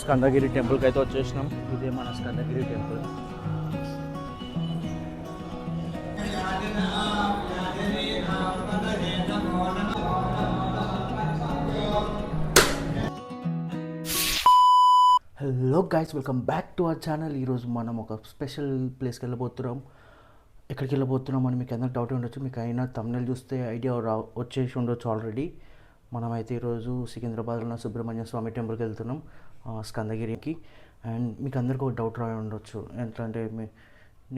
స్కందగిరి టెంపుల్కి అయితే వచ్చేసినాం. ఇదే మన Skandagiri temple. Hello guys, welcome back to our channel. ఈరోజు మనం ఒక స్పెషల్ ప్లేస్కి వెళ్ళబోతున్నాం. ఎక్కడికి వెళ్ళబోతున్నాం అని మీకు అందరికి డౌట్ ఉండొచ్చు. మీకు అయినా తమిళ చూస్తే ఐడియా వచ్చేసి ఉండొచ్చు ఆల్రెడీ. మనమైతే ఈరోజు సికింద్రాబాద్లో ఉన్న సుబ్రహ్మణ్య స్వామి టెంపుల్కి వెళ్తున్నాం, స్కందగిరికి. అండ్ మీకు అందరికీ ఒక డౌట్ రాయి ఉండొచ్చు, ఏంటంటే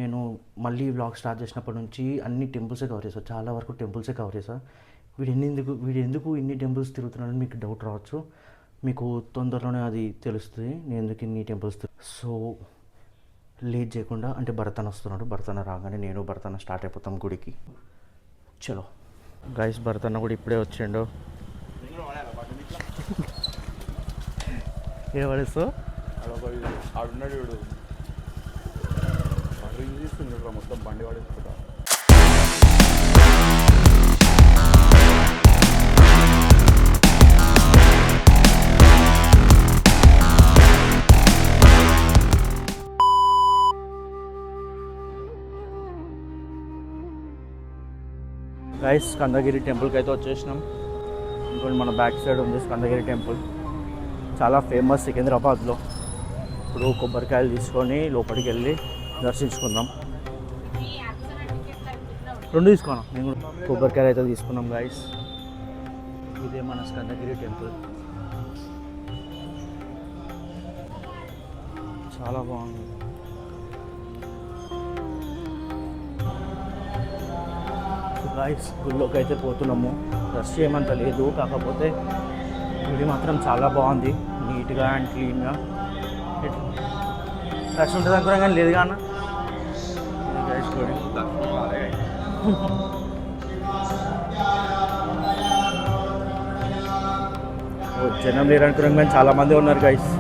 నేను మళ్ళీ వ్లాగ్ స్టార్ట్ చేసినప్పటి నుంచి అన్ని టెంపుల్సే కవర్ చేశాను, చాలా వరకు టెంపుల్సే కవర్ చేశాను. వీడు ఎందుకు ఇన్ని టెంపుల్స్ తిరుగుతున్నాడని మీకు డౌట్ రావచ్చు. మీకు తొందరలోనే అది తెలుస్తుంది నేను ఎందుకు ఇన్ని టెంపుల్స్. సో లేట్ చేయకుండా, అంటే భరతన్ వస్తున్నాడు, భరతన రాగానే నేను భరతన స్టార్ట్ అయిపోతాం గుడికి. చలో గైస్, భరతన్న కూడా ఇప్పుడే వచ్చిండు. ఏ పడేస్తావు ఆడున్నాడు వీడు తీసుకుంటాడు మొత్తం బండి వాడేసుకుంటా. గైస్, స్కందగిరి టెంపుల్కి అయితే వచ్చేసినాం. ఇంకోటి మన బ్యాక్ సైడ్ ఉంది స్కందగిరి టెంపుల్, చాలా ఫేమస్ సికింద్రాబాద్లో. ఇప్పుడు కొబ్బరికాయలు తీసుకొని లోపలికి వెళ్ళి దర్శించుకుందాం. రెండు తీసుకున్నాం, నేను కూడా కొబ్బరికాయలు అయితే తీసుకున్నాం. గైస్, ఇదే మన స్కందగిరి టెంపుల్, చాలా బాగుంది. గైస్, గుళ్ళోకి అయితే పోతున్నాము. రష్ ఏమంత లేదు, కాకపోతే గుడి మాత్రం చాలా బాగుంది, నీట్గా అండ్ క్లీన్గా. రష్ ఉంటుంది అనుకున్నాం కానీ లేదు కానీ గైస్ గుడి. జనం లేరు అనుకున్నాం కానీ చాలామంది ఉన్నారు గైస్.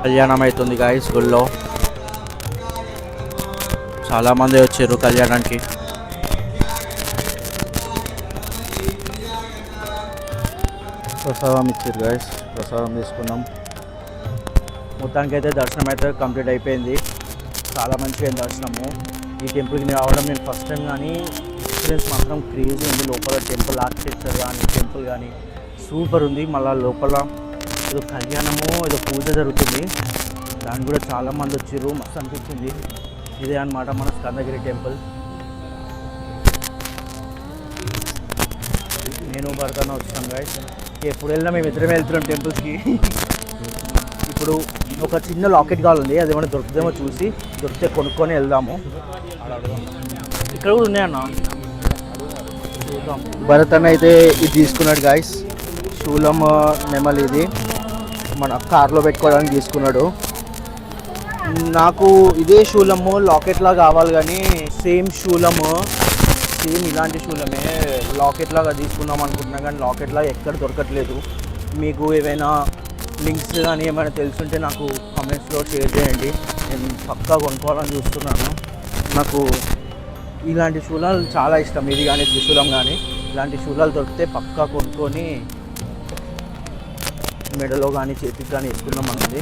కళ్యాణం అవుతుంది గాయస్ గుళ్ళో, చాలామంది వచ్చారు కళ్యాణానికి. ప్రసాదం ఇచ్చారు గాయస్, ప్రసాదం తీసుకున్నాం. మొత్తానికైతే దర్శనం అయితే కంప్లీట్ అయిపోయింది, చాలా మంచిగా దర్శనము. ఈ టెంపుల్కి రావడం నేను ఫస్ట్ టైం, కానీ ఎక్స్పీరియన్స్ మాత్రం క్రేజీ ఉంది. లోపల టెంపుల్ ఆర్కిటెక్చర్ కానీ టెంపుల్ కానీ సూపర్ ఉంది. మళ్ళీ లోపల ఏదో కళ్యాణము ఏదో పూజ జరుగుతుంది, దానికి కూడా చాలామంది వచ్చారు, మస్తు అనిపించింది. ఇదే అన్నమాట మన స్కందగిరి టెంపుల్. నేను భరతన వచ్చాను గాయస్. ఎప్పుడు వెళ్ళినా మేము ఇద్దరమే వెళ్తున్నాం టెంపుల్స్కి. ఇప్పుడు ఒక చిన్న లాకెట్ కావాలి, అది ఏమైనా దొరుకుతుందేమో చూసి, దొరికితే కొనుక్కొని వెళ్దాము. ఇక్కడ కూడా ఉన్నాయన్న, భరతన అయితే ఇది తీసుకున్నాడు గాయస్, శూలం నెమలి. ఇది మన కార్లో పెట్టుకోవడానికి తీసుకున్నాడు. నాకు ఇదే శూలము లాకెట్లా కావాలి, కానీ సేమ్ శూలము, సేమ్ ఇలాంటి శూలమే లాకెట్లాగా తీసుకుందాం అనుకుంటున్నాను, కానీ లాకెట్లాగా ఎక్కడ దొరకట్లేదు. మీకు ఏమైనా లింక్స్ కానీ ఏమైనా తెలుసుంటే నాకు కామెంట్స్లో షేర్ చేయండి, నేను పక్కా కొనుక్కోవాలని చూస్తున్నాను. నాకు ఇలాంటి శూలాలు చాలా ఇష్టం, ఇది కానీ త్రిశూలం కానీ ఇలాంటి శూలాలు దొరికితే పక్కా కొనుక్కొని మెడలో కానీ చేతికి కానీ వేసుకున్నాం అన్నది.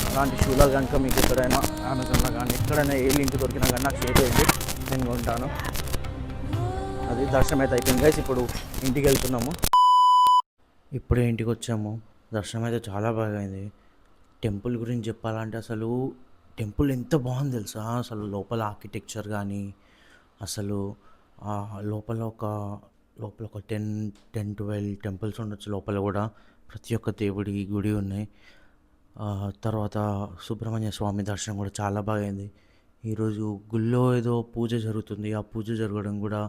అలాంటి శూలాలు కనుక మీకు ఎక్కడైనా అమెజాన్లో కానీ ఎక్కడైనా ఏ లింక్ దొరికినా కానీ నాకు షేర్ చేయండి, నేను కొంటాను. అది దర్శనం అయితే అయిపోయింది గైస్, ఇప్పుడు ఇంటికి వెళ్తున్నాము. ఇప్పుడే ఇంటికి వచ్చాము, దర్శనం అయితే చాలా బాగా అయింది. టెంపుల్ గురించి చెప్పాలంటే అసలు టెంపుల్ ఎంత బాగుంది తెలుసా. అసలు లోపల ఆర్కిటెక్చర్ కానీ అసలు లోపల ఒక 10-12 టెంపుల్స్ ఉండొచ్చు లోపల కూడా. ప్రతి ఒక్క దేవుడి గుడి ఉన్నాయి. తర్వాత సుబ్రహ్మణ్య స్వామి దర్శనం కూడా చాలా బాగా అయింది. ఈరోజు గుళ్ళో ఏదో పూజ జరుగుతుంది, ఆ పూజ జరగడం కూడా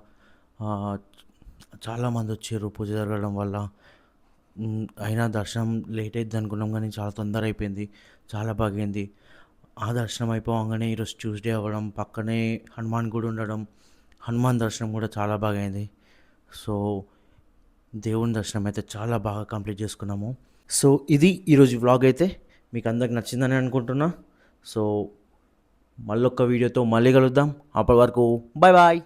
చాలామంది వచ్చారు పూజ జరగడం వల్ల. అయినా దర్శనం లేట్ అవుతుంది అనుకున్నాం, కానీ చాలా తొందర అయిపోయింది, చాలా బాగా అయింది. ఆ దర్శనం అయిపోగానే ఈరోజు ట్యూస్డే అవ్వడం, పక్కనే హనుమాన్ గుడి ఉండడం, హనుమాన్ దర్శనం కూడా చాలా బాగా అయింది. సో దేవుని దర్శనం అయితే చాలా బాగా కంప్లీట్ చేసుకున్నాము. సో ఇది ఈరోజు వ్లాగ్ అయితే మీకు అందరికి నచ్చిందని అనుకుంటున్నా. సో మళ్ళొక్క వీడియోతో మళ్ళీ కలుద్దాం, అప్పటి వరకు బాయ్ బాయ్.